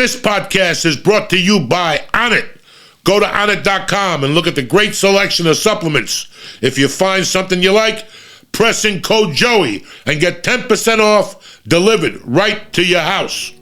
This podcast is brought to you by ONNIT. Go to ONNIT.com and look at the great selection of supplements. If you find something you like, press in code Joey and get 10% off delivered right to your house.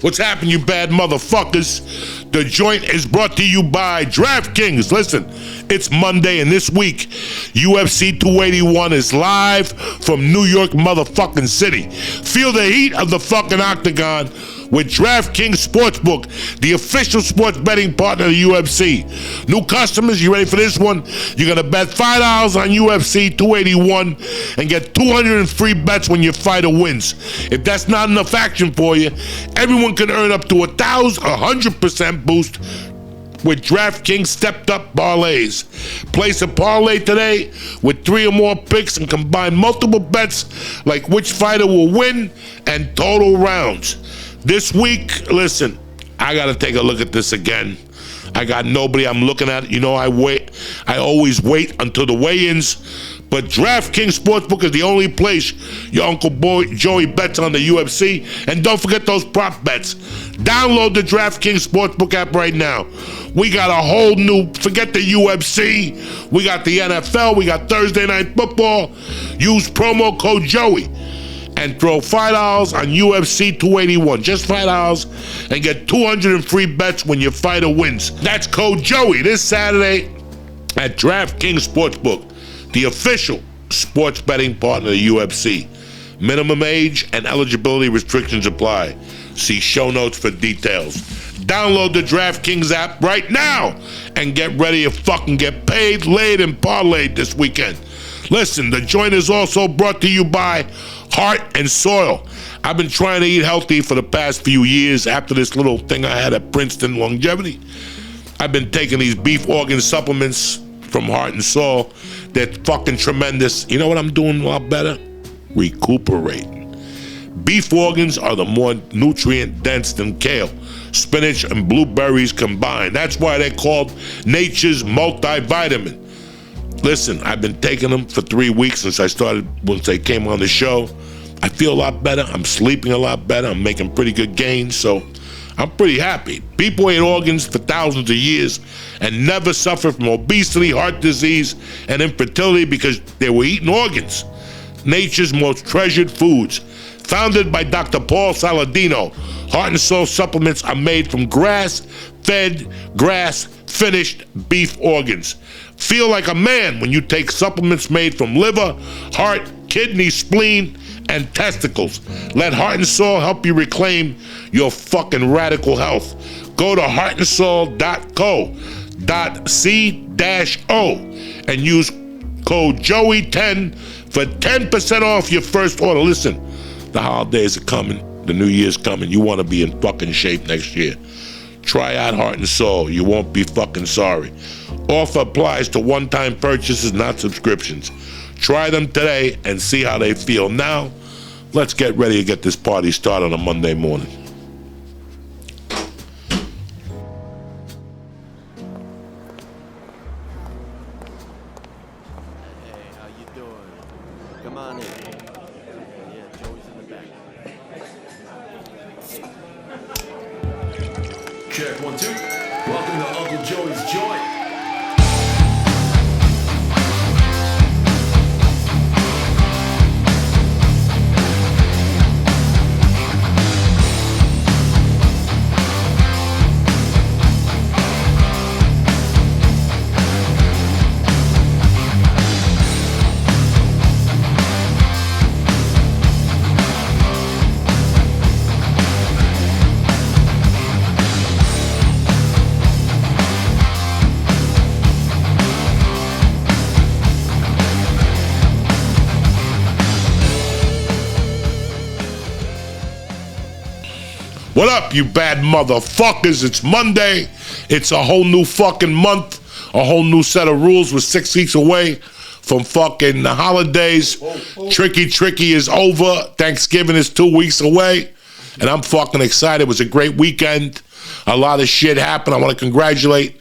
What's happening, you bad motherfuckers? The joint is brought to you by DraftKings. Listen, it's Monday, and this week, UFC 281 is live from New York motherfucking City. Feel the heat of the fucking octagon with DraftKings Sportsbook, the official sports betting partner of the UFC. New customers, you ready for this one? You're going to bet $5 on UFC 281 and get 200 in free bets when your fighter wins. If that's not enough action for you, everyone can earn up to 100% boost with DraftKings stepped-up parlays. Place a parlay today with 3 or more picks and combine multiple bets like which fighter will win and total rounds. This week, listen, I got to take a look at this again. I got nobody I'm looking at. You know, I always wait until the weigh-ins. But DraftKings Sportsbook is the only place your Uncle Joey bets on the UFC. And don't forget those prop bets. Download the DraftKings Sportsbook app right now. We got a whole new, forget the UFC. We got the NFL. We got Thursday Night Football. Use promo code Joey and throw $5 on UFC 281. Just $5 and get 200 in free bets when your fighter wins. That's code Joey this Saturday at DraftKings Sportsbook, the official sports betting partner of the UFC. Minimum age and eligibility restrictions apply. See show notes for details. Download the DraftKings app right now and get ready to fucking get paid, laid, and parlayed this weekend. Listen, the joint is also brought to you by Heart and Soil. I've been trying to eat healthy for the past few years after this little thing I had at Princeton Longevity. I've been taking these beef organ supplements from Heart and Soil. They're fucking tremendous. You know what I'm doing a lot better? Recuperating. Beef organs are the more nutrient dense than kale, spinach, and blueberries combined. That's why they're called nature's multivitamin. Listen, I've been taking them for 3 weeks since they came on the show. I feel a lot better. I'm sleeping a lot better. I'm making pretty good gains, so I'm pretty happy. People ate organs for thousands of years and never suffered from obesity, heart disease, and infertility because they were eating organs. Nature's most treasured foods. Founded by Dr. Paul Saladino, Heart and Soul supplements are made from grass-fed, grass-finished beef organs. Feel like a man when you take supplements made from liver, heart, kidney, spleen, and testicles. Let Heart and Soul help you reclaim your fucking radical health. Go to heartandsoul.co.c-o and use code Joey10 for 10% off your first order. Listen, the holidays are coming. The New Year's coming. You want to be in fucking shape next year. Try out Heart and Soul. You won't be fucking sorry. Offer applies to one-time purchases, not subscriptions. Try them today and see how they feel. Now, let's get ready to get this party started on a Monday morning. Hey, how you doing? Come on in. Yeah, Joey's in the back. Check 1, 2. Welcome to Uncle Joey's Joint. What up, you bad motherfuckers? It's Monday. It's a whole new fucking month. A whole new set of rules. We're 6 weeks away from fucking the holidays. Tricky is over. Thanksgiving is 2 weeks away. And I'm fucking excited. It was a great weekend. A lot of shit happened. I want to congratulate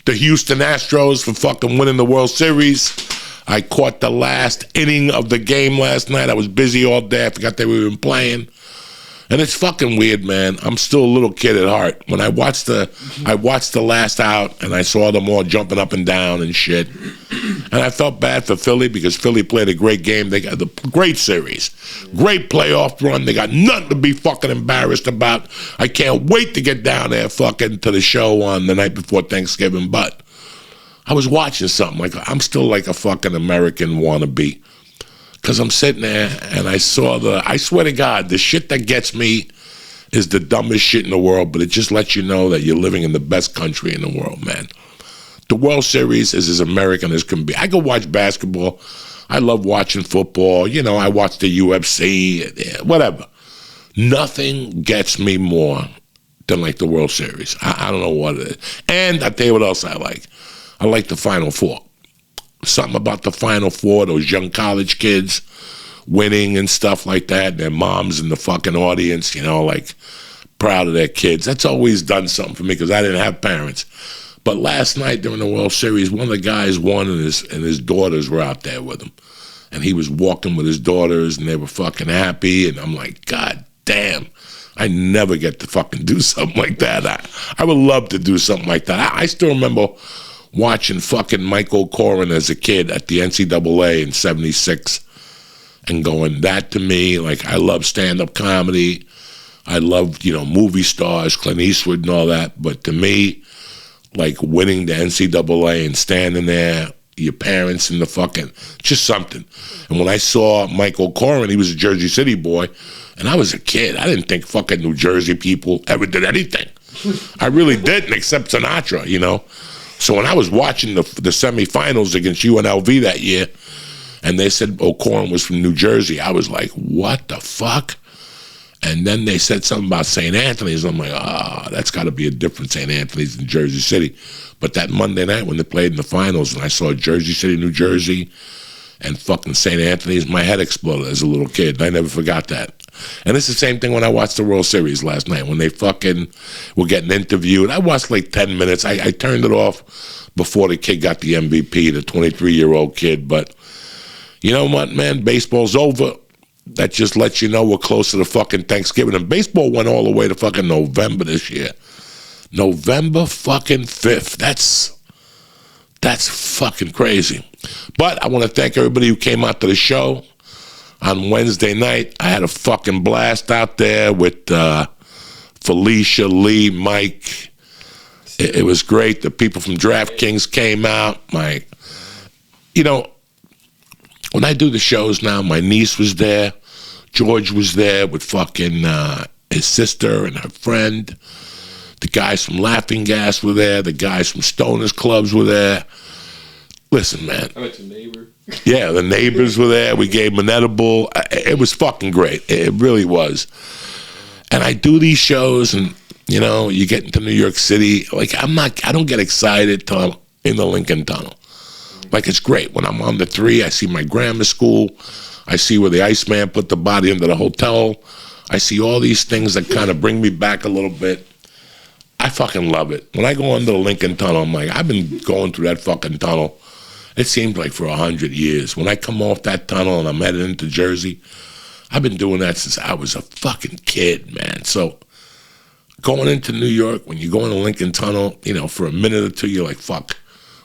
the Houston Astros for fucking winning the World Series. I caught the last inning of the game last night. I was busy all day. I forgot that we were playing. And it's fucking weird, man. I'm still a little kid at heart. When I watched the last out, and I saw them all jumping up and down and shit. And I felt bad for Philly because Philly played a great game. They got the great series, great playoff run. They got nothing to be fucking embarrassed about. I can't wait to get down there fucking to the show on the night before Thanksgiving. But I was watching something like I'm still like a fucking American wannabe. Because I'm sitting there and I saw I swear to God, the shit that gets me is the dumbest shit in the world, but it just lets you know that you're living in the best country in the world, man. The World Series is as American as can be. I go watch basketball. I love watching football. You know, I watch the UFC, whatever. Nothing gets me more than like the World Series. I don't know what it is. And I'll tell you what else I like. I like the Final Four. Something about the Final Four, those young college kids winning and stuff like that, their moms in the fucking audience, you know, like proud of their kids. That's always done something for me because I didn't have parents. But last night during the World Series, one of the guys won and his daughters were out there with him. And he was walking with his daughters and they were fucking happy. And I'm like, God damn, I never get to fucking do something like that. I would love to do something like that. I still remember watching fucking Michael Corrin as a kid at the NCAA in 76 and going, that to me, like, I love stand-up comedy. I love, you know, movie stars, Clint Eastwood and all that. But to me, like, winning the NCAA and standing there, your parents in the fucking, just something. And when I saw Michael Corrin, he was a Jersey City boy, and I was a kid. I didn't think fucking New Jersey people ever did anything. I really didn't, except Sinatra, you know. So when I was watching the semifinals against UNLV that year, and they said Corrin was from New Jersey, I was like, what the fuck? And then they said something about St. Anthony's. I'm like, that's got to be a different St. Anthony's than Jersey City. But that Monday night when they played in the finals, and I saw Jersey City, New Jersey, and fucking St. Anthony's, my head exploded as a little kid. I never forgot that. And it's the same thing when I watched the World Series last night, when they fucking were getting interviewed. I watched like 10 minutes. I turned it off before the kid got the MVP, the 23-year-old kid. But you know what, man? Baseball's over. That just lets you know we're closer to fucking Thanksgiving. And baseball went all the way to fucking November this year. November fucking 5th. That's fucking crazy. But I want to thank everybody who came out to the show on Wednesday night. I had a fucking blast out there with Felicia, Lee, Mike. It was great. The people from DraftKings came out. You know, when I do the shows now, my niece was there. George was there with fucking his sister and her friend. The guys from Laughing Gas were there. The guys from Stoners Clubs were there. Listen, man. I met your neighbor. Yeah, the neighbors were there. We gave them an edible. It was fucking great. It really was. And I do these shows, and you know, you get into New York City. Like I don't get excited till I'm in the Lincoln Tunnel. Like, it's great. When I'm on the 3, I see my grammar school. I see where the Iceman put the body into the hotel. I see all these things that kind of bring me back a little bit. I fucking love it. When I go under the Lincoln Tunnel, I'm like, I've been going through that fucking tunnel, it seems like for 100 years. When I come off that tunnel and I'm headed into Jersey, I've been doing that since I was a fucking kid, man. So going into New York, when you go in the Lincoln Tunnel, you know, for a minute or two, you're like, fuck.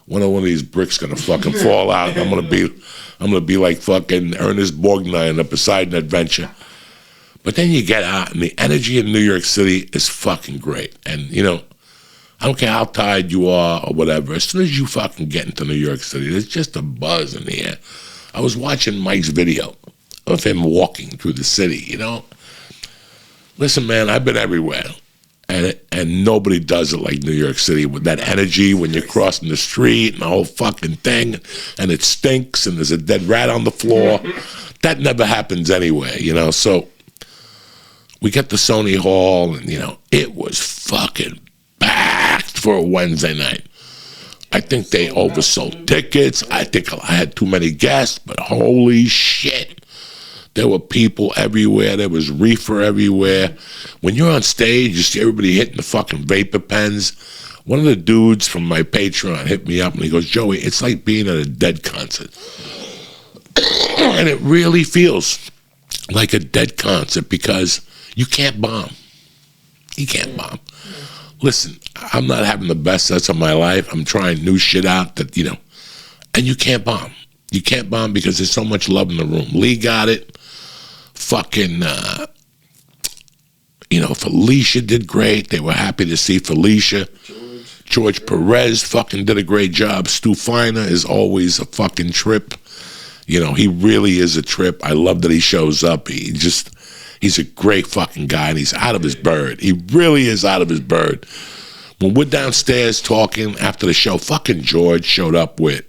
One of these bricks gonna fucking fall out. I'm gonna be like fucking Ernest Borgnine in a Poseidon Adventure. But then you get out, and the energy in New York City is fucking great. And you know, I don't care how tired you are or whatever. As soon as you fucking get into New York City, there's just a buzz in the air. I was watching Mike's video of him walking through the city. You know, listen, man, I've been everywhere. And nobody does it like New York City with that energy when you're crossing the street and the whole fucking thing, and it stinks and there's a dead rat on the floor. That never happens anywhere, you know. So we get to Sony Hall, and you know, it was fucking packed for a Wednesday night. I think they oversold tickets. I think I had too many guests, but holy shit. There were people everywhere. There was reefer everywhere. When you're on stage, you see everybody hitting the fucking vapor pens. One of the dudes from my Patreon hit me up and he goes, Joey, it's like being at a Dead concert. And it really feels like a Dead concert because You can't bomb. You can't bomb. Listen, I'm not having the best sets of my life. I'm trying new shit out that, and you can't bomb. You can't bomb because there's so much love in the room. Lee got it. Fucking, Felicia did great. They were happy to see Felicia. George Perez fucking did a great job. Stu Finer is always a fucking trip. He really is a trip. I love that he shows up. He's a great fucking guy, and he's out of his bird. He really is out of his bird. When we're downstairs talking after the show, fucking George showed up with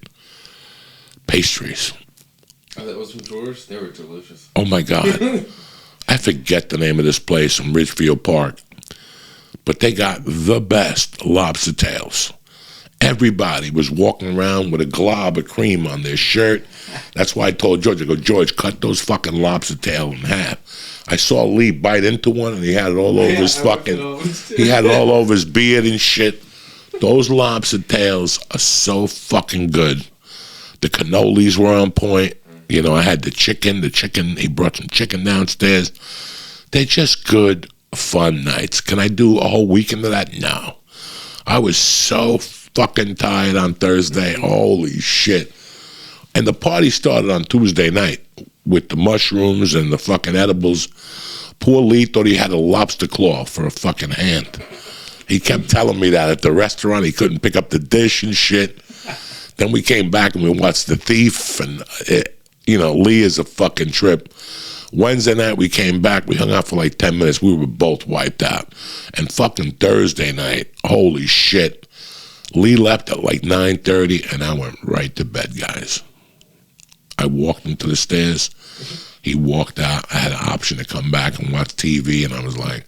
pastries. Oh, that was from George? They were delicious. Oh, my God. I forget the name of this place in Ridgefield Park, but they got the best lobster tails. Everybody was walking around with a glob of cream on their shirt. That's why I told George, I go, George, cut those fucking lobster tail in half. I saw Lee bite into one, and he had it all over his he had it all over his beard and shit. Those lobster tails are so fucking good. The cannolis were on point. I had the chicken, he brought some chicken downstairs. They're just good, fun nights. Can I do a whole weekend of that? No. I was so fucking tired on Thursday. Holy shit. And the party started on Tuesday night with the mushrooms and the fucking edibles. Poor Lee thought he had a lobster claw for a fucking hand. He kept telling me that at the restaurant. He couldn't pick up the dish and shit. Then we came back and we watched The Thief, and Lee is a fucking trip. Wednesday night we came back, we hung out for like 10 minutes, we were both wiped out. And fucking Thursday night, holy shit, Lee left at like 9:30 and I went right to bed, guys. I walked him to the stairs, he walked out, I had an option to come back and watch TV, and I was like,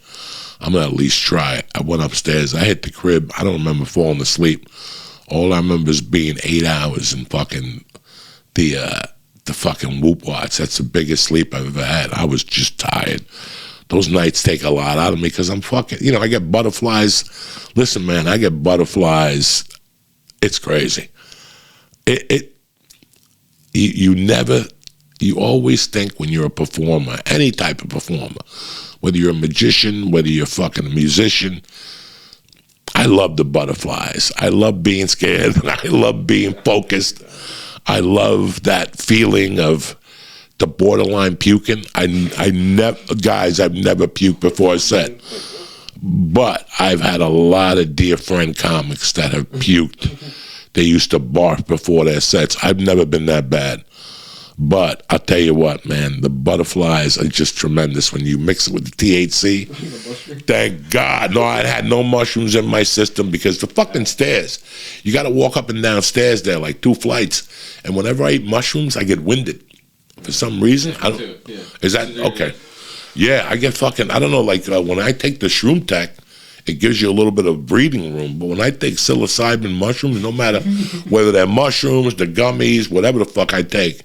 I'm gonna at least try it. I went upstairs, I hit the crib, I don't remember falling asleep. All I remember is being 8 hours in fucking the fucking Whoop Watch. That's the biggest sleep I've ever had. I was just tired. Those nights take a lot out of me because I'm fucking, I get butterflies. Listen, man, I get butterflies. It's crazy. You always think when you're a performer, any type of performer, whether you're a magician, whether you're fucking a musician, I love the butterflies. I love being scared, and I love being focused. I love that feeling of the borderline puking. I've never puked before a set, but I've had a lot of dear friend comics that have puked. They used to barf before their sets. I've never been that bad. But I'll tell you what, man, the butterflies are just tremendous when you mix it with the THC. Thank God. No, I had no mushrooms in my system because the fucking stairs, you got to walk up and down stairs there like 2 flights. And whenever I eat mushrooms, I get winded. For some reason. I don't. Yeah. Is that okay? Yeah, I get fucking, I don't know, like when I take the Shroom Tech, it gives you a little bit of breathing room. But when I take psilocybin mushrooms, no matter whether they're mushrooms, the gummies, whatever the fuck I take,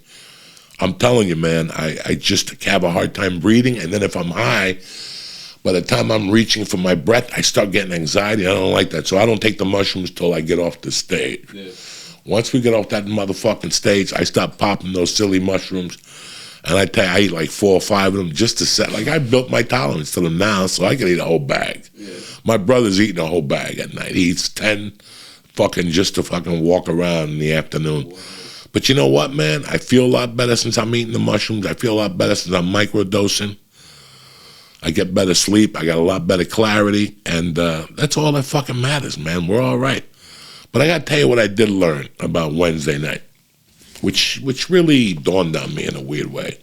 I'm telling you, man, I just have a hard time breathing. And then if I'm high, by the time I'm reaching for my breath, I start getting anxiety. I don't like that. So I don't take the mushrooms till I get off the stage. Yeah. Once we get off that motherfucking stage, I stop popping those silly mushrooms. And I tell you, I eat like 4 or 5 of them just to set. Like, I built my tolerance to them now, so I can eat a whole bag. Yeah. My brother's eating a whole bag at night. He eats 10 fucking just to fucking walk around in the afternoon. Wow. But you know what, man? I feel a lot better since I'm eating the mushrooms. I feel a lot better since I'm microdosing. I get better sleep. I got a lot better clarity. And that's all that fucking matters, man. We're all right. But I got to tell you what I did learn about Wednesday night, which really dawned on me in a weird way.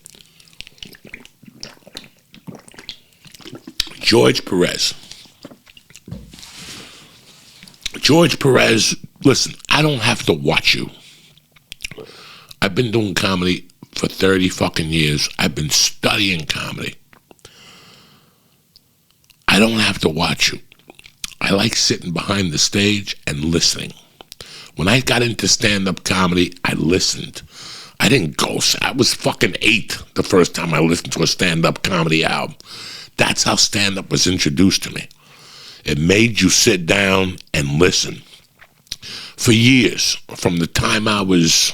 George Perez. George Perez, listen, I don't have to watch you. I've been doing comedy for 30 fucking years. I've been studying comedy. I don't have to watch you. I like sitting behind the stage and listening. When I got into stand-up comedy, I listened. I didn't go. I was fucking 8 the first time I listened to a stand-up comedy album. That's how stand-up was introduced to me. It made you sit down and listen. For years, from the time I was,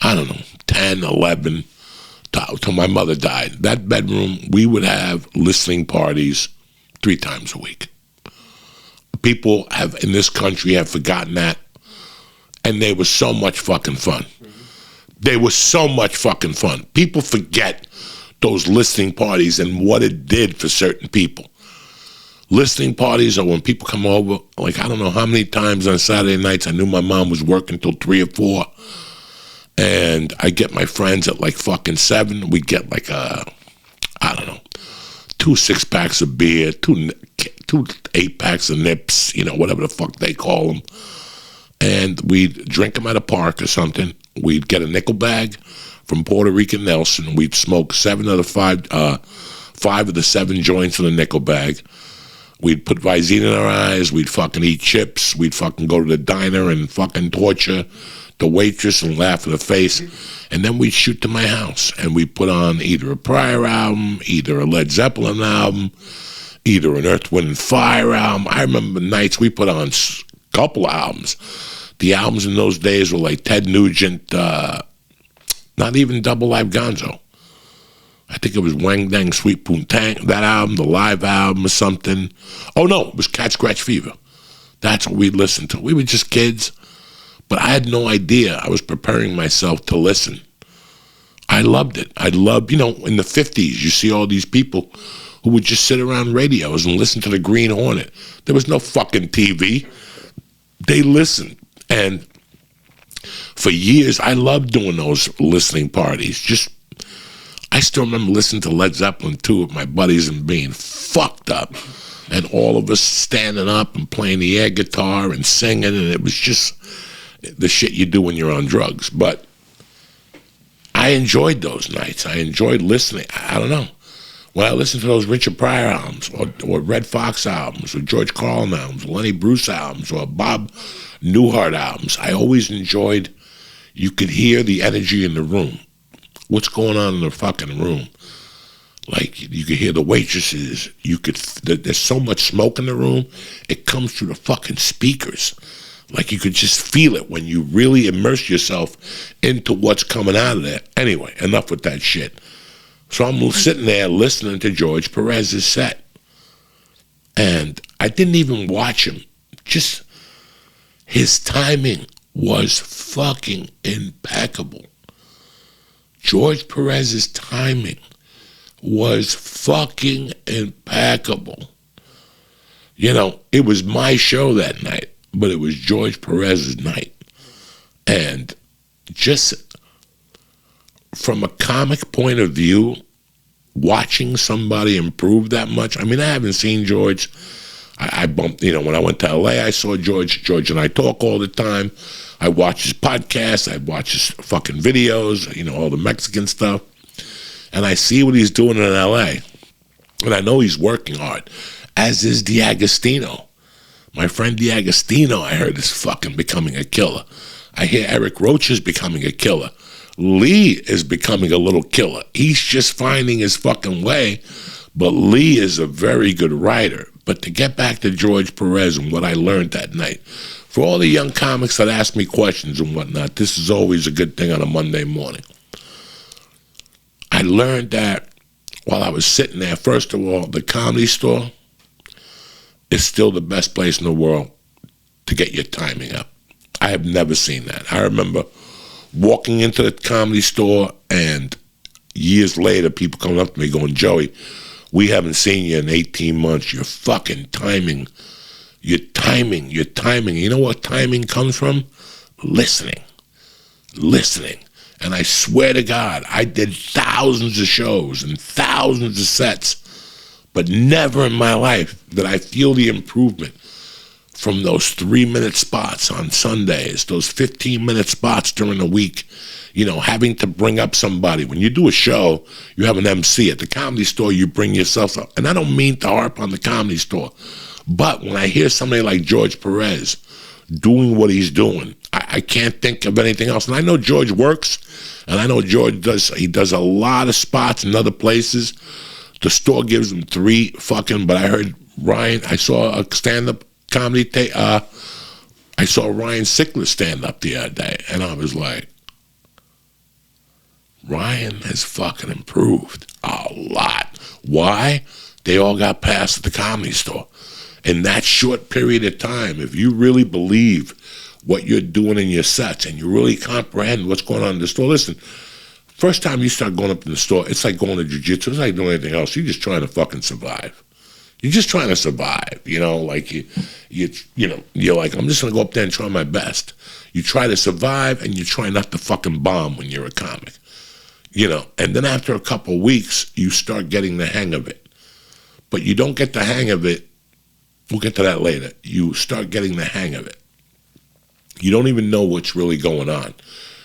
I don't know, 10, 11, till my mother died. That bedroom, we would have listening parties 3 times a week. People in this country have forgotten that, and they were so much fucking fun. They were so much fucking fun. People forget those listening parties and what it did for certain people. Listening parties are when people come over, like I don't know how many times on Saturday nights I knew my mom was working till 3 or 4, and I get my friends at like fucking 7. We get like I don't know, 2 6-packs of beer, 2 8-packs of nips, whatever the fuck they call them, and we'd drink them at a park or something. We'd get a nickel bag from Puerto Rican Nelson. We'd smoke 5 of the 7 joints in the nickel bag. We'd put Visine in our eyes. We'd fucking eat chips. We'd fucking go to the diner and fucking torture the waitress and laugh in her face. And then we'd shoot to my house, and we'd put on either a Pryor album, either a Led Zeppelin album, either an Earth, Wind, and Fire album. I remember nights we put on a couple albums. The albums in those days were like Ted Nugent, not even Double Live Gonzo. I think it was Wang Dang Sweet Poontang, that album, the live album or something. Oh no, it was Cat Scratch Fever. That's what we'd listen to. We were just kids, but I had no idea. I was preparing myself to listen. I loved it. I loved, in the 50s, you see all these people who would just sit around radios and listen to the Green Hornet. There was no fucking TV. They listened. And for years, I loved doing those listening parties. I still remember listening to Led Zeppelin 2 with my buddies and being fucked up. And all of us standing up and playing the air guitar and singing. And it was just the shit you do when you're on drugs. But I enjoyed those nights. I enjoyed listening. I don't know. When I listened to those Richard Pryor albums or Red Fox albums or George Carlin albums, Lenny Bruce albums or Bob Newhart albums, I always enjoyed, you could hear the energy in the room. What's going on in the fucking room? Like, you could hear the waitresses. There's so much smoke in the room, it comes through the fucking speakers. Like, you could just feel it when you really immerse yourself into what's coming out of there. Anyway, enough with that shit. So I'm sitting there listening to George Perez's set. And I didn't even watch him. Just his timing was fucking impeccable. George Perez's timing was fucking impeccable. It was my show that night, but it was George Perez's night. And just from a comic point of view, watching somebody improve that much, I haven't seen George. I bumped, when I went to LA, I saw George. George and I talk all the time. I watch his podcast. I watch his fucking videos, all the Mexican stuff. And I see what he's doing in LA. And I know he's working hard, as is D'Agostino. My friend D'Agostino, I heard, is fucking becoming a killer. I hear Eric Roach is becoming a killer. Lee is becoming a little killer. He's just finding his fucking way, but Lee is a very good writer. But to get back to George Perez and what I learned that night, for all the young comics that ask me questions and whatnot, this is always a good thing on a Monday morning. I learned that while I was sitting there, first of all, the Comedy Store is still the best place in the world to get your timing up. I have never seen that. I remember walking into the Comedy Store, and years later, people coming up to me going, Joey, we haven't seen you in 18 months. Your fucking timing. Your timing. You know what timing comes from? Listening. And I swear to God, I did thousands of shows and thousands of sets, but never in my life did I feel the improvement from those 3-minute spots on Sundays, those 15-minute spots during the week, having to bring up somebody. When you do a show, you have an MC. At the Comedy Store, you bring yourself up. And I don't mean to harp on the Comedy Store, but when I hear somebody like George Perez doing what he's doing, I can't think of anything else. And I know George works, and I know George does a lot of spots in other places. The store gives him 3 fucking, but I heard Ryan, I saw a stand-up comedy, I saw Ryan Sickler stand up the other day, and I was like, Ryan has fucking improved a lot. Why? They all got passed at the Comedy Store. In that short period of time, if you really believe what you're doing in your sets and you really comprehend what's going on in the store, listen, first time you start going up in the store, it's like going to jiu-jitsu. It's like doing anything else. You're just trying to fucking survive. You're just trying to survive, like you're like, I'm just going to go up there and try my best. You try to survive and you try not to fucking bomb when you're a comic, and then after a couple of weeks, you start getting the hang of it. But you don't get the hang of it. We'll get to that later. You start getting the hang of it. You don't even know what's really going on.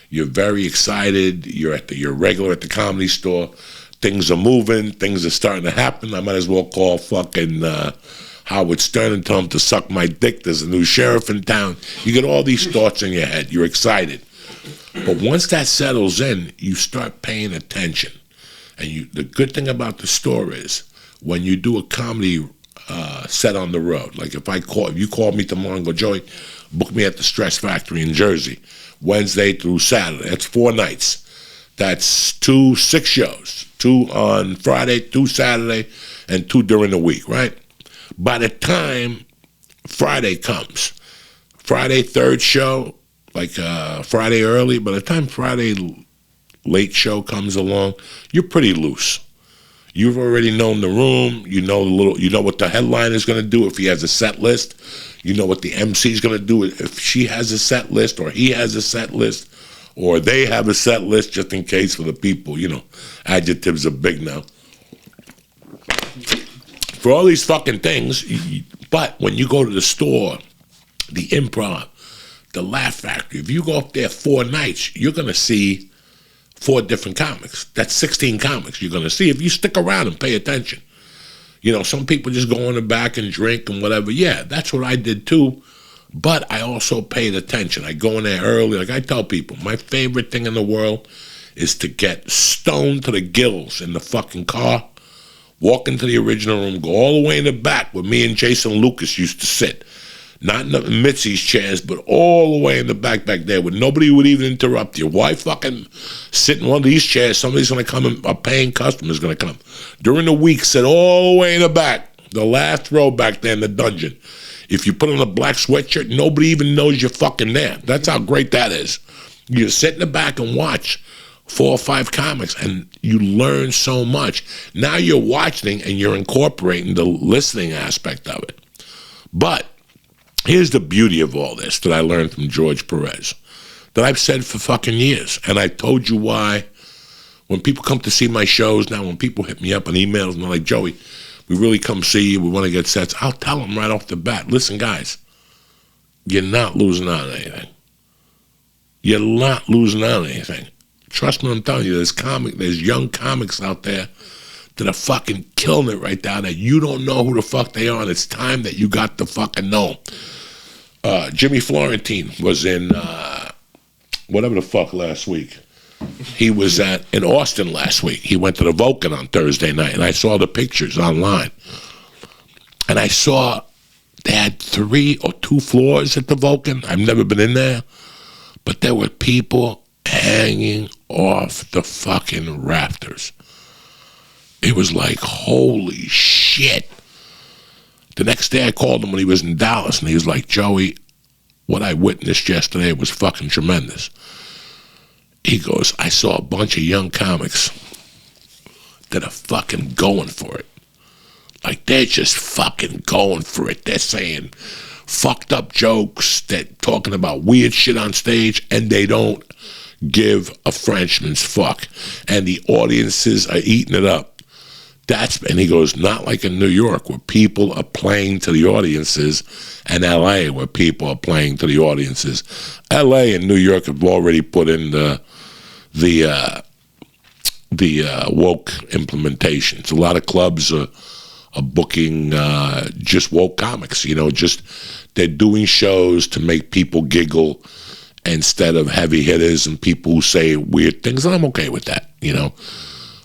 You're very excited. You're regular at the Comedy Store. Things are moving. Things are starting to happen. I might as well call fucking Howard Stern and tell him to suck my dick. There's a new sheriff in town. You get all these thoughts in your head. You're excited. But once that settles in, you start paying attention. And the good thing about the store is when you do a comedy set on the road, like if you call me tomorrow and go, Joey, book me at the Stress Factory in Jersey, Wednesday through Saturday. That's 4 nights. That's 6 shows. 2 on Friday, 2 Saturday, and 2 during the week, right? By the time Friday comes, Friday 3rd show, like Friday early, by the time Friday late show comes along, you're pretty loose. You've already known the room. You know what the headline is going to do if he has a set list. You know what the MC is going to do if she has a set list or he has a set list or they have a set list, just in case for the people. Adjectives are big now. For all these fucking things, but when you go to the store, the Improv, the Laugh Factory, if you go up there 4 nights, you're going to see 4 different comics. That's 16 comics you're going to see if you stick around and pay attention. Some people just go in the back and drink and whatever. Yeah, that's what I did too. But I also paid attention. I go in there early. Like I tell people, my favorite thing in the world is to get stoned to the gills in the fucking car, walk into the original room, go all the way in the back where me and Jason Lucas used to sit. Not in Mitzi's chairs, but all the way in the back there where nobody would even interrupt you. Why fucking sit in one of these chairs? Somebody's going to come, a paying customer's going to come. During the week, sit all the way in the back, the last row back there in the dungeon. If you put on a black sweatshirt, nobody even knows you're fucking there. That's how great that is. You sit in the back and watch 4 or 5 comics, and you learn so much. Now you're watching and you're incorporating the listening aspect of it. But here's the beauty of all this that I learned from George Perez, that I've said for fucking years, and I've told you why. When people come to see my shows now, when people hit me up on emails and they're like, Joey, we really come see you, we want to get sets, I'll tell them right off the bat, listen, guys, you're not losing out on anything. You're not losing out on anything. Trust me, I'm telling you, there's young comics out there that are fucking killing it right now that you don't know who the fuck they are, and it's time that you got to fucking know. Jimmy Florentine was in whatever the fuck last week. He was in Austin last week. He went to the Vulcan on Thursday night, and I saw the pictures online. And I saw they had 3 or 2 floors at the Vulcan. I've never been in there, but there were people hanging off the fucking rafters. It was like, holy shit. The next day I called him when he was in Dallas, and he was like, Joey, what I witnessed yesterday was fucking tremendous. He goes, I saw a bunch of young comics that are fucking going for it. Like, they're just fucking going for it. They're saying fucked up jokes. They're talking about weird shit on stage, and they don't give a Frenchman's fuck. And the audiences are eating it up. And he goes, not like in New York where people are playing to the audiences, and LA where people are playing to the audiences. LA and New York have already put in the woke implementations. A lot of clubs are booking just woke comics, they're doing shows to make people giggle instead of heavy hitters and people who say weird things, and I'm okay with that,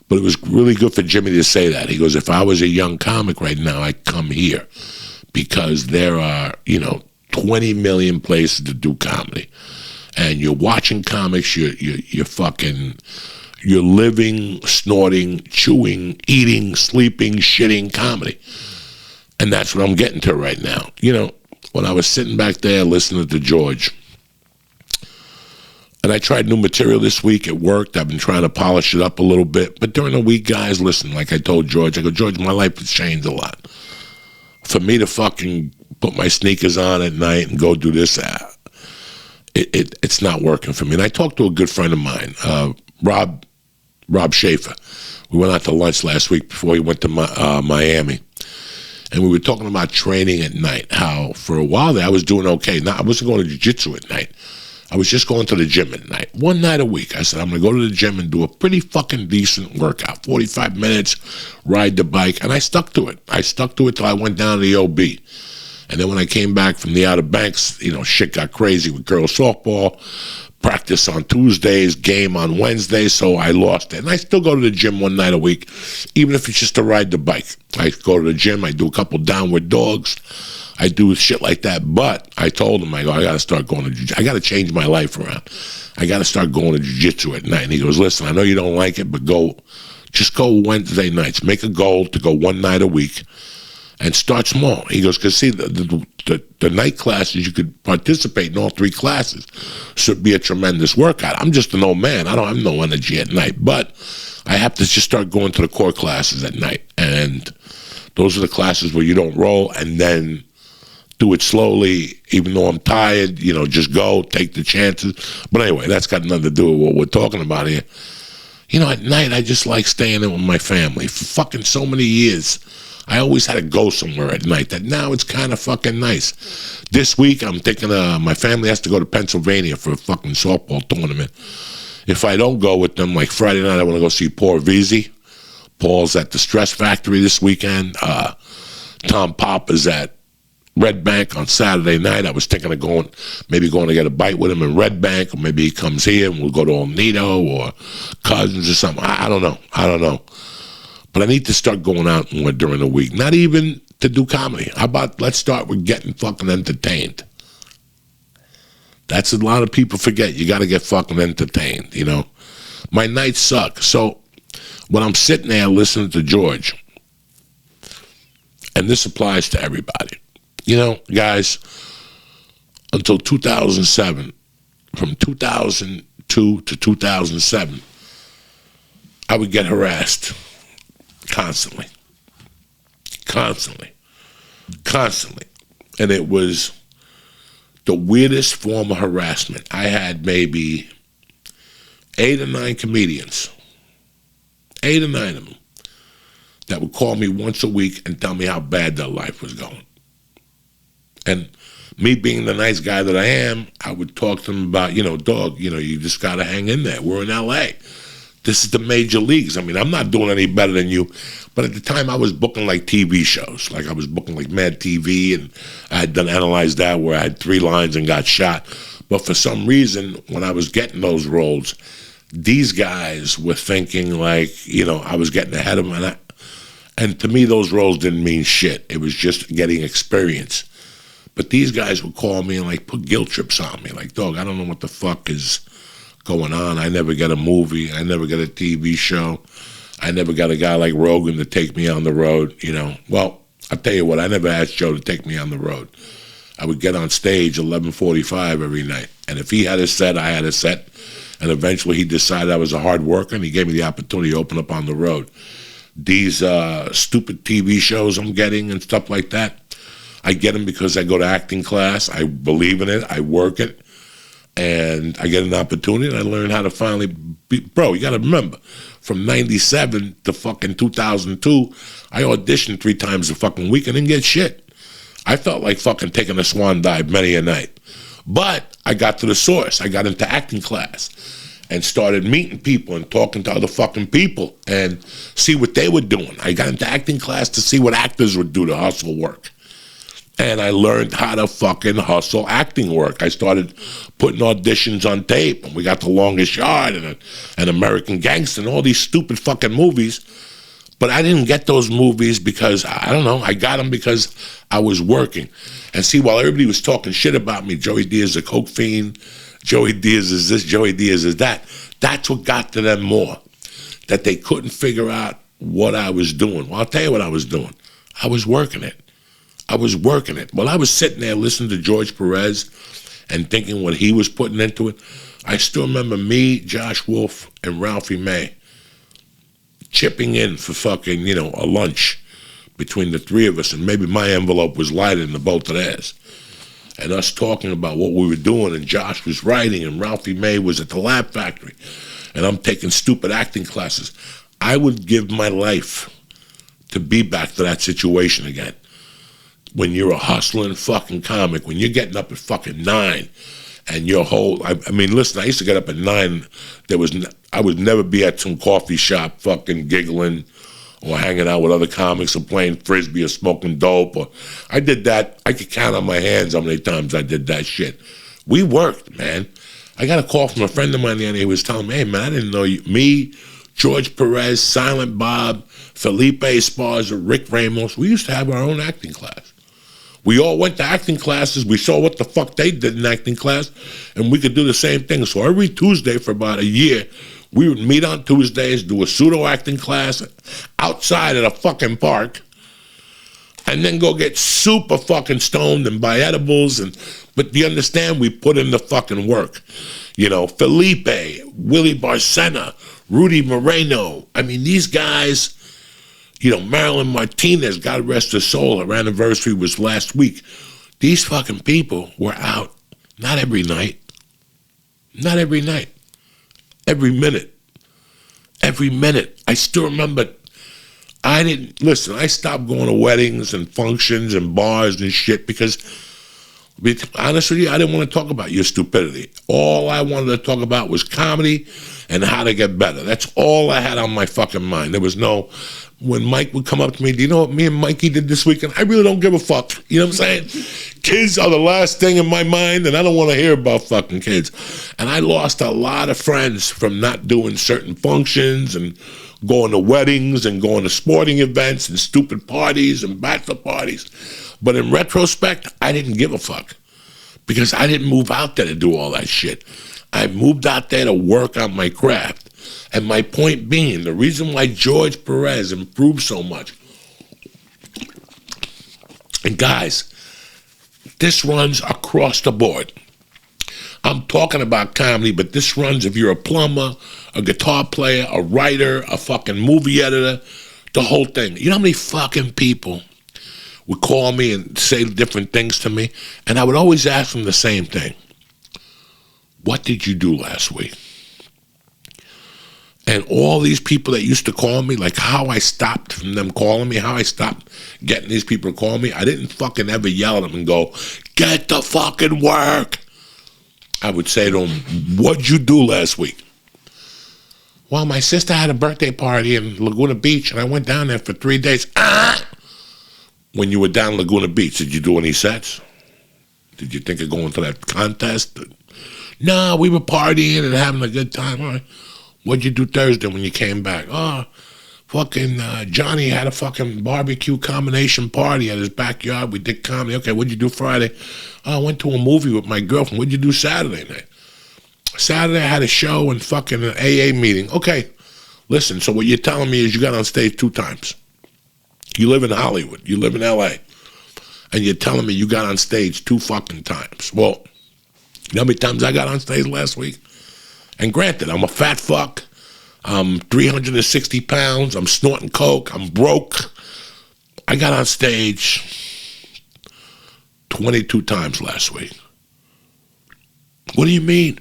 But it was really good for Jimmy to say that. He goes, if I was a young comic right now, I'd come here because there are, 20 million places to do comedy. And you're watching comics, you're you're living, snorting, chewing, eating, sleeping, shitting comedy. And that's what I'm getting to right now. You know, when I was sitting back there listening to George, and I tried new material this week, it worked. I've been trying to polish it up a little bit. But during the week, guys, listen, like I told George, I go, George, my life has changed a lot. For me to fucking put my sneakers on at night and go do this, it's not working for me. And I talked to a good friend of mine, Rob Schaefer. We went out to lunch last week before he went to Miami. And we were talking about training at night, how for a while there I was doing okay. Now, I wasn't going to jiu-jitsu at night. I was just going to the gym at night. One night a week, I said, I'm going to go to the gym and do a pretty fucking decent workout. 45 minutes, ride the bike. And I stuck to it. I stuck to it till I went down to the OB. And then when I came back from the Outer Banks, you know, shit got crazy with girls softball. Practice on Tuesdays, game on Wednesdays, so I lost it. And I still go to the gym one night a week, even if it's just to ride the bike. I go to the gym, I do a couple downward dogs, I do shit like that. But I told him, I go, I got to start going to jiu-jitsu. I got to change my life around. I got to start going to jiu-jitsu at night. And he goes, listen, I know you don't like it, but just go Wednesday nights. Make a goal to go one night a week. And start small. He goes, because see, the night classes, you could participate in all three classes. So it'd be a tremendous workout. I'm just an old man. I don't have no energy at night. But I have to just start going to the core classes at night. And those are the classes where you don't roll and then do it slowly, even though I'm tired, you know, just go, take the chances. But anyway, that's got nothing to do with what we're talking about here. You know, at night, I just like staying in with my family. For fucking so many years, I always had to go somewhere at night. That now it's kind of fucking nice. This week, I'm thinking my family has to go to Pennsylvania for a fucking softball tournament. If I don't go with them, like Friday night, I want to go see Paul Veazey. Paul's at the Stress Factory this weekend. Tom Pop is at Red Bank on Saturday night. I was thinking of maybe going to get a bite with him in Red Bank, or maybe he comes here and we'll go to ONNIT or Cousins or something. I don't know. But I need to start going out more during the week. Not even to do comedy. How about let's start with getting fucking entertained? That's a lot of people forget. You got to get fucking entertained, you know. My nights suck. So when I'm sitting there listening to George, and this applies to everybody, you know, guys, until 2007, from 2002 to 2007, I would get harassed. Constantly. And it was the weirdest form of harassment. I had maybe 8 or 9 comedians, 8 or 9 of them, that would call me once a week and tell me how bad their life was going. And me being the nice guy that I am, I would talk to them about, you know, dog, you know, you just got to hang in there. We're in L.A. This is the major leagues. I mean, I'm not doing any better than you. But at the time, I was booking like TV shows. Like I was booking like Mad TV, and I had done Analyze That, where I had 3 lines and got shot. But for some reason, when I was getting those roles, these guys were thinking like, you know, I was getting ahead of them. And to me, those roles didn't mean shit. It was just getting experience. But these guys would call me and like put guilt trips on me. Like, dog, I don't know what the fuck is going on. I never get a movie. I never get a TV show. I never got a guy like Rogan to take me on the road, you know. Well, I'll tell you what, I never asked Joe to take me on the road. I would get on stage 11:45 every night. And if he had a set, I had a set. And eventually he decided I was a hard worker, and he gave me the opportunity to open up on the road. These stupid TV shows I'm getting and stuff like that, I get them because I go to acting class. I believe in it. I work it. And I get an opportunity, and I learn how to finally be. Bro, you got to remember, from 97 to fucking 2002, I auditioned 3 times a fucking week and didn't get shit. I felt like fucking taking a swan dive many a night. But I got to the source. I got into acting class and started meeting people and talking to other fucking people and see what they were doing. I got into acting class to see what actors would do to hustle work. And I learned how to fucking hustle acting work. I started putting auditions on tape, and we got The Longest Yard and an American Gangster and all these stupid fucking movies. But I didn't get those movies because, I don't know, I got them because I was working. And see, while everybody was talking shit about me, Joey Diaz is a coke fiend, Joey Diaz is this, Joey Diaz is that, that's what got to them more. that they couldn't figure out what I was doing. Well, I'll tell you what I was doing. I was working it. While I was sitting there listening to George Perez and thinking what he was putting into it, I still remember me, Josh Wolf, and Ralphie May chipping in for fucking, a lunch between the three of us, and maybe my envelope was lighter than the both of theirs. And us talking about what we were doing, and Josh was writing, and Ralphie May was at the Lab Factory, and I'm taking stupid acting classes. I would give my life to be back to that situation again. When you're a hustling fucking comic, when you're getting up at fucking 9, and your whole, I mean, listen, I used to get up at 9, I would never be at some coffee shop fucking giggling or hanging out with other comics or playing Frisbee or smoking dope. Or I did that, I could count on my hands how many times I did that shit. We worked, man. I got a call from a friend of mine the other day. He was telling me, hey, man, I didn't know you. Me, George Perez, Silent Bob, Felipe Esparza, Rick Ramos, we used to have our own acting class. We all went to acting classes. We saw what the fuck they did in acting class, and we could do the same thing. So every Tuesday for about a year, we would meet on Tuesdays, do a pseudo-acting class outside at a fucking park, and then go get super fucking stoned and buy edibles. But you understand, we put in the fucking work. Felipe, Willie Barcena, Rudy Moreno. I mean, these guys... Marilyn Martinez, God rest her soul, her anniversary was last week. These fucking people were out, not every night, every minute. I still remember, I stopped going to weddings and functions and bars and shit because, honestly, I didn't want to talk about your stupidity. All I wanted to talk about was comedy and how to get better. That's all I had on my fucking mind. There was no... When Mike would come up to me, do you know what me and Mikey did this weekend? I really don't give a fuck. You know what I'm saying? Kids are the last thing in my mind, and I don't want to hear about fucking kids. And I lost a lot of friends from not doing certain functions and going to weddings and going to sporting events and stupid parties and bachelor parties. But in retrospect, I didn't give a fuck because I didn't move out there to do all that shit. I moved out there to work on my craft. And my point being, the reason why George Perez improved so much, and guys, this runs across the board. I'm talking about comedy, but this runs if you're a plumber, a guitar player, a writer, a fucking movie editor, the whole thing. You know how many fucking people would call me and say different things to me? And I would always ask them the same thing. What did you do last week? And all these people that used to call me, like how I stopped from them calling me, how I stopped getting these people to call me, I didn't fucking ever yell at them and go, get the fucking work. I would say to them, what'd you do last week? Well, my sister had a birthday party in Laguna Beach, and I went down there for 3 days. When you were down in Laguna Beach, did you do any sets? Did you think of going to that contest? No, we were partying and having a good time. All right. What'd you do Thursday when you came back? Oh, fucking Johnny had a fucking barbecue combination party at his backyard. We did comedy. Okay, what'd you do Friday? Oh, I went to a movie with my girlfriend. What'd you do Saturday night? Saturday I had a show and fucking an AA meeting. Okay, listen, so what you're telling me is you got on stage 2 times. You live in Hollywood. You live in L.A. And you're telling me you got on stage 2 fucking times. Well, you know how many times I got on stage last week? And granted, I'm a fat fuck. I'm 360 pounds. I'm snorting coke. I'm broke. I got on stage 22 times last week. What do you mean?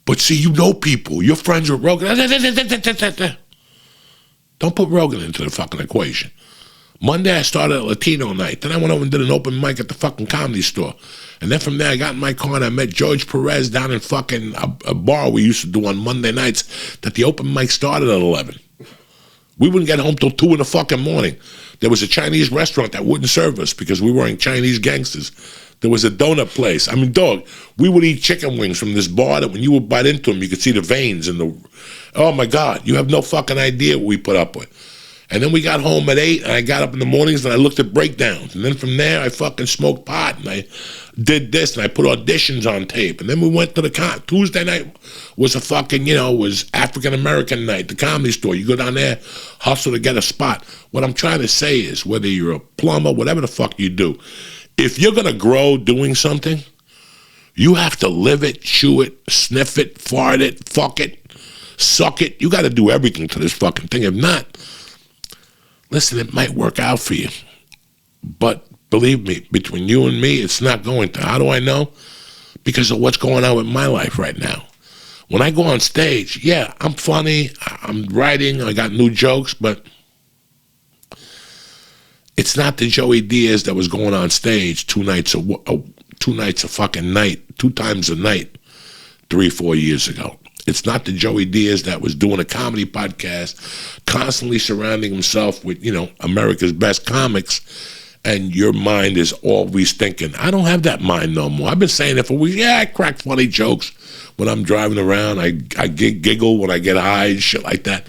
But see, you know people. You're friends with Rogan. Don't put Rogan into the fucking equation. Monday, I started at Latino night. Then I went over and did an open mic at the fucking Comedy Store. And then from there, I got in my car and I met George Perez down in fucking a bar we used to do on Monday nights that the open mic started at 11. We wouldn't get home till 2 in the fucking morning. There was a Chinese restaurant that wouldn't serve us because we weren't Chinese gangsters. There was a donut place. I mean, dog, we would eat chicken wings from this bar that when you would bite into them, you could see the veins in the... Oh, my God, you have no fucking idea what we put up with. And then we got home at 8, and I got up in the mornings and I looked at breakdowns. And then from there, I fucking smoked pot, and I did this, and I put auditions on tape. And then we went to the Tuesday night was a fucking, was African-American night, the Comedy Store. You go down there, hustle to get a spot. What I'm trying to say is, whether you're a plumber, whatever the fuck you do, if you're going to grow doing something, you have to live it, chew it, sniff it, fart it, fuck it, suck it. You got to do everything to this fucking thing. If not, listen, it might work out for you. But believe me, between you and me, it's not going to. How do I know? Because of what's going on with my life right now. When I go on stage, yeah, I'm funny, I'm writing, I got new jokes, but it's not the Joey Diaz that was going on stage two times a night 3-4 years ago. It's not the Joey Diaz that was doing a comedy podcast, constantly surrounding himself with, America's best comics, and your mind is always thinking. I don't have that mind no more. I've been saying it for weeks. Yeah, I crack funny jokes when I'm driving around. I giggle when I get high and shit like that.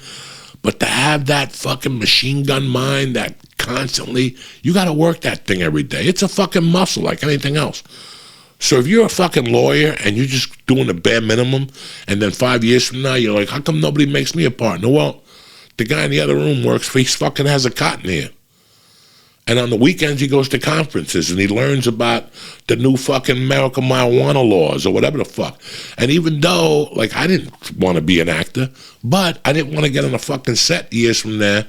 But to have that fucking machine gun mind that constantly, you got to work that thing every day. It's a fucking muscle like anything else. So if you're a fucking lawyer and you're just doing the bare minimum, and then 5 years from now, you're like, how come nobody makes me a partner? Well, the guy in the other room works for, he fucking has a cotton here. And on the weekends, he goes to conferences and he learns about the new fucking medical marijuana laws or whatever the fuck. And even though, I didn't want to be an actor, but I didn't want to get on a fucking set years from there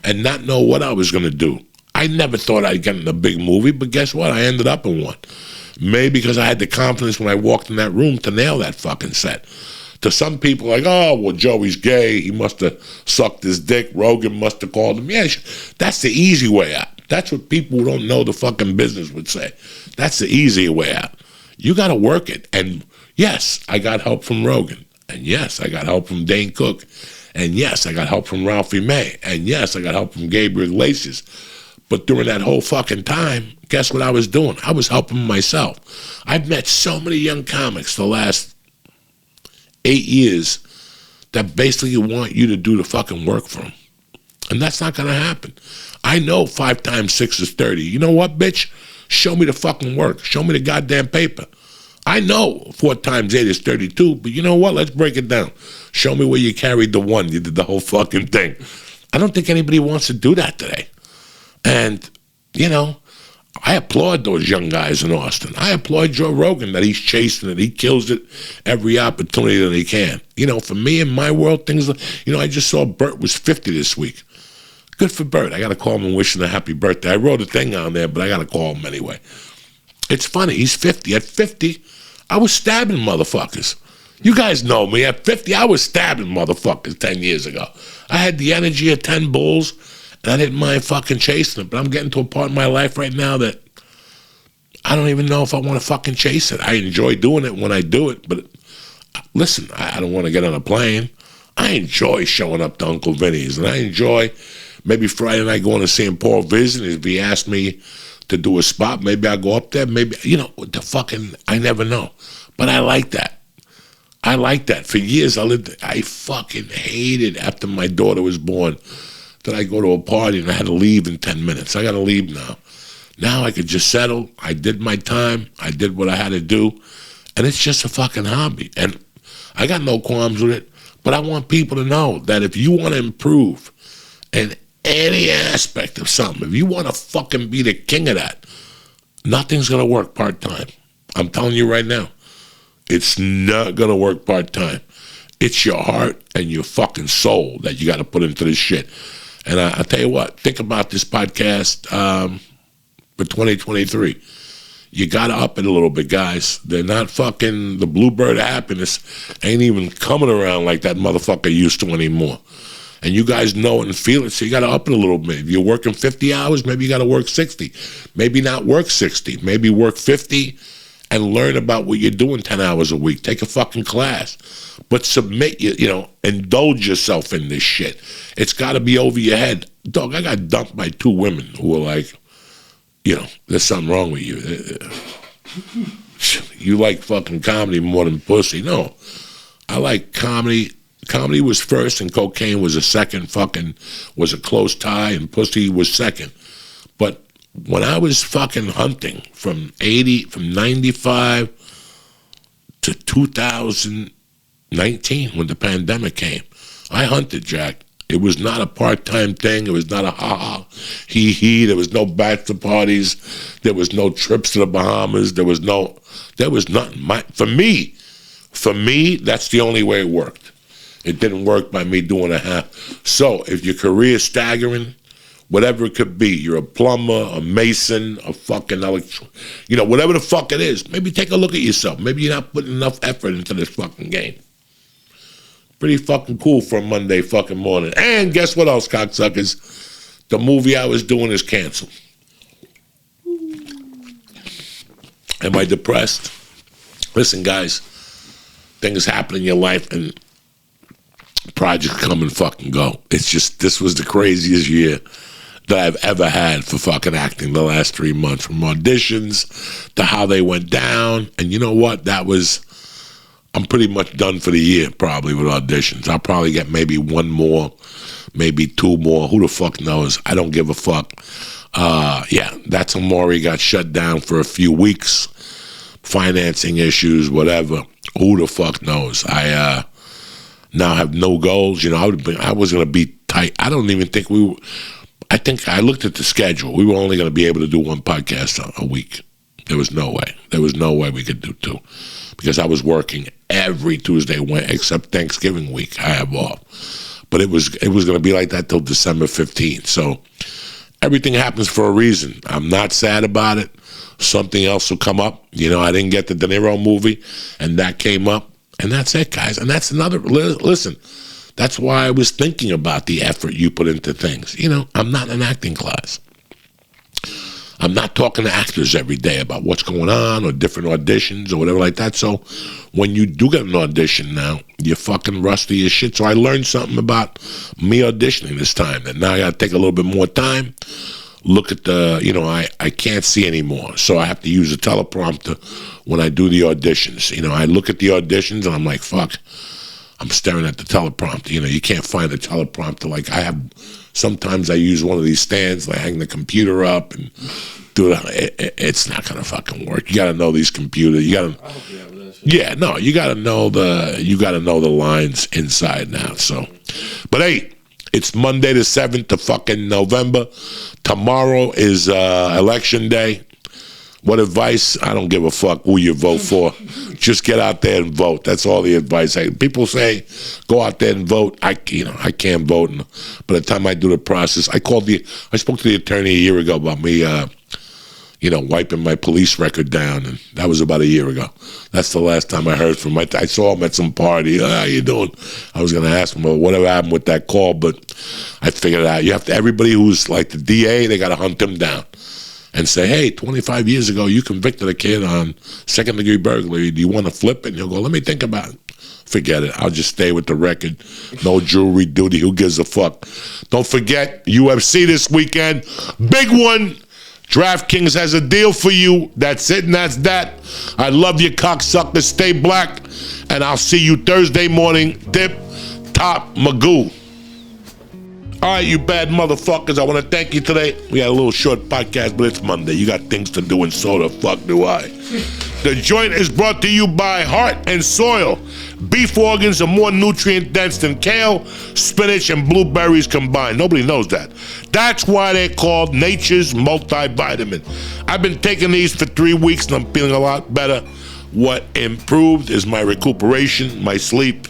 and not know what I was going to do. I never thought I'd get in a big movie, but guess what? I ended up in one. Maybe because I had the confidence when I walked in that room to nail that fucking set. To some people, like, oh, well, Joey's gay. He must have sucked his dick. Rogan must have called him. Yeah, that's the easy way out. That's what people who don't know the fucking business would say. That's the easy way out. You got to work it. And yes, I got help from Rogan. And yes, I got help from Dane Cook. And yes, I got help from Ralphie May. And yes, I got help from Gabriel Iglesias. But during that whole fucking time, guess what I was doing? I was helping myself. I've met so many young comics the last 8 years that basically want you to do the fucking work for them. And that's not going to happen. I know 5 times 6 is 30. You know what, bitch? Show me the fucking work. Show me the goddamn paper. I know 4 times 8 is 32, but you know what? Let's break it down. Show me where you carried the 1. You did the whole fucking thing. I don't think anybody wants to do that today. And, I applaud those young guys in Austin. I applaud Joe Rogan that he's chasing it. He kills it every opportunity that he can. For me, in my world, things, I just saw Bert was 50 this week. Good for Bert. I got to call him and wish him a happy birthday. I wrote a thing on there, but I got to call him anyway. It's funny. He's 50. At 50, I was stabbing motherfuckers. You guys know me. At 50, I was stabbing motherfuckers 10 years ago. I had the energy of 10 bulls, and I didn't mind fucking chasing it. But I'm getting to a part in my life right now that I don't even know if I want to fucking chase it. I enjoy doing it when I do it. But listen, I don't want to get on a plane. I enjoy showing up to Uncle Vinny's, and I enjoy maybe Friday night going to St. Paul visiting. If he asked me to do a spot, maybe I'll go up there. Maybe, I never know. But I like that. I like that. For years, I fucking hated after my daughter was born that I go to a party and I had to leave in 10 minutes. I got to leave now. Now I could just settle. I did my time. I did what I had to do. And it's just a fucking hobby. And I got no qualms with it. But I want people to know that if you want to improve in any aspect of something, if you want to fucking be the king of that, nothing's going to work part-time. I'm telling you right now. It's not going to work part-time. It's your heart and your fucking soul that you got to put into this shit. And I tell you what, think about this podcast for 2023. You got to up it a little bit, guys. They're not fucking, the bluebird of happiness ain't even coming around like that motherfucker used to anymore. And you guys know it and feel it, so you got to up it a little bit. If you're working 50 hours, maybe you got to work 60. Maybe not work 60. Maybe work 50 and learn about what you're doing 10 hours a week. Take a fucking class. But submit, indulge yourself in this shit. It's got to be over your head. Dog, I got dumped by 2 women who were like, there's something wrong with you. You like fucking comedy more than pussy. No, I like comedy Comedy was first and cocaine was a second, was a close tie, and pussy was second. But when I was fucking hunting from 95 to 2019 when the pandemic came, I hunted, Jack. It was not a part-time thing. It was not a ha-ha, he-he. There was no bachelor parties. There was no trips to the Bahamas. There was nothing. For me, that's the only way it worked. It didn't work by me doing a half. So if your career is staggering, whatever it could be, you're a plumber, a mason, a fucking whatever the fuck it is, maybe take a look at yourself. Maybe you're not putting enough effort into this fucking game. Pretty fucking cool for a Monday fucking morning. And guess what else, cocksuckers? The movie I was doing is canceled. Am I depressed? Listen, guys, things happen in your life and projects come and fucking go. It's just, this was the craziest year that I've ever had for fucking acting the last 3 months, from auditions to how they went down. And you know what? I'm pretty much done for the year, probably, with auditions. I'll probably get maybe one more, maybe two more. Who the fuck knows? I don't give a fuck. That's Amore got shut down for a few weeks. Financing issues, whatever. Who the fuck knows? I now have no goals. I was going to be tight. I don't even think I think I looked at the schedule. We were only going to be able to do one podcast a week. There was no way. There was no way we could do two, because I was working every Tuesday, except Thanksgiving week. I have off, but it was going to be like that till December 15th. So everything happens for a reason. I'm not sad about it. Something else will come up. I didn't get the De Niro movie, and that came up, and that's it, guys. And that's another. Listen, that's why I was thinking about the effort you put into things. I'm not in an acting class. I'm not talking to actors every day about what's going on or different auditions or whatever like that. So when you do get an audition now, you're fucking rusty as shit. So I learned something about me auditioning this time, that now I got to take a little bit more time, look at I can't see anymore. So I have to use a teleprompter when I do the auditions. I look at the auditions and I'm like, fuck, I'm staring at the teleprompter. You can't find a teleprompter. Like sometimes I use one of these stands, like hang the computer up and do it. It's not gonna fucking work. You gotta know these computers. You gotta, you gotta know the lines inside now. So, but hey, it's Monday the 7th of fucking November. Tomorrow is election day. What advice? I don't give a fuck who you vote for. Just get out there and vote. That's all the advice. People say, go out there and vote. I can't vote. And by the time I do the process, I spoke to the attorney a year ago about me, wiping my police record down, and that was about a year ago. That's the last time I heard from him. I saw him at some party. How you doing? I was going to ask him, well, whatever happened with that call, but I figured out. Everybody who's like the DA, they got to hunt them down and say, hey, 25 years ago, you convicted a kid on second-degree burglary. Do you want to flip it? And he'll go, let me think about it. Forget it. I'll just stay with the record. No jewelry duty. Who gives a fuck? Don't forget, UFC this weekend. Big one. DraftKings has a deal for you. That's it, and that's that. I love you, cocksuckers. Stay black. And I'll see you Thursday morning. Dip, top, Magoo. All right, you bad motherfuckers, I want to thank you today. We had a little short podcast, but it's Monday. You got things to do, and so the fuck do I. The joint is brought to you by Heart and Soil. Beef organs are more nutrient-dense than kale, spinach, and blueberries combined. Nobody knows that. That's why they're called Nature's Multivitamin. I've been taking these for 3 weeks, and I'm feeling a lot better. What improved is my recuperation, my sleep.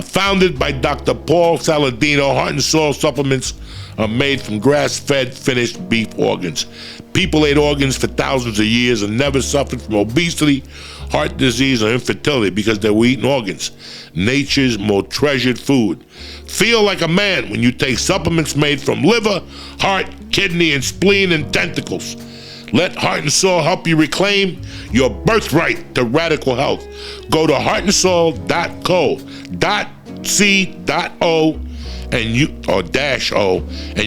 Founded by Dr. Paul Saladino, Heart and Soil supplements are made from grass-fed, finished beef organs. People ate organs for thousands of years and never suffered from obesity, heart disease, or infertility because they were eating organs. Nature's most treasured food. Feel like a man when you take supplements made from liver, heart, kidney, and spleen and tentacles. Let Heart and Soil help you reclaim your birthright to radical health. Go to heartandsoil.co.o and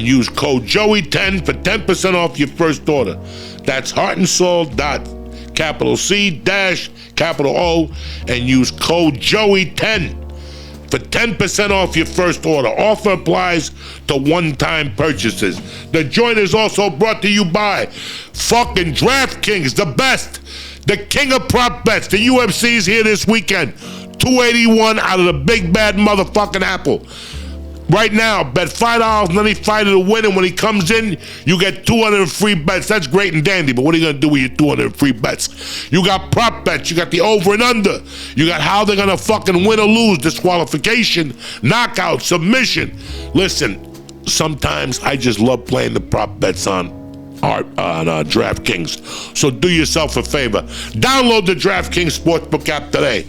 use code Joey10 for 10% off your first order. That's heartandsoil.co.o and use code Joey10 for 10% off your first order. Offer applies to one-time purchases. The joint is also brought to you by fucking DraftKings, the best, the king of prop bets. The UFC is here this weekend. 281 out of the big bad motherfucking apple. Right now, bet $5 on any fighter to win, and when he comes in, you get 200 free bets. That's great and dandy, but what are you going to do with your 200 free bets? You got prop bets, you got the over and under, you got how they're going to fucking win or lose, disqualification, knockout, submission. Listen, sometimes I just love playing the prop bets on DraftKings. So do yourself a favor. Download the DraftKings Sportsbook app today.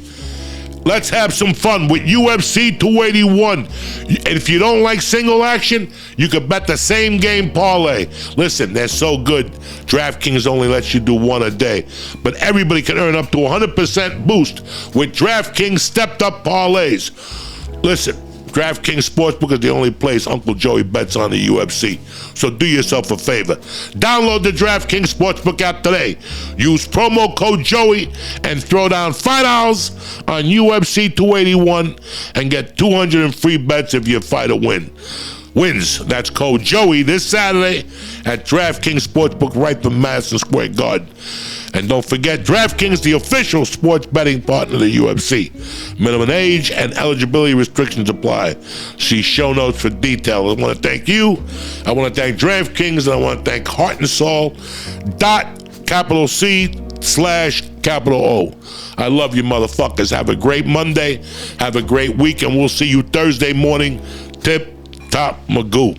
Let's have some fun with UFC 281. And if you don't like single action, you can bet the same game parlay. Listen, they're so good. DraftKings only lets you do one a day. But everybody can earn up to 100% boost with DraftKings stepped up parlays. Listen, DraftKings Sportsbook is the only place Uncle Joey bets on the UFC. So do yourself a favor. Download the DraftKings Sportsbook app today. Use promo code Joey and throw down $5 on UFC 281 and get 200 in free bets if your fighter wins. That's code Joey this Saturday at DraftKings Sportsbook right from Madison Square Garden. And don't forget, DraftKings, the official sports betting partner of the UFC. Minimum age and eligibility restrictions apply. See show notes for details. I want to thank you. I want to thank DraftKings, and I want to thank Heart and Soil .C/O. I love you, motherfuckers. Have a great Monday. Have a great week, and we'll see you Thursday morning. Tip top Magoo.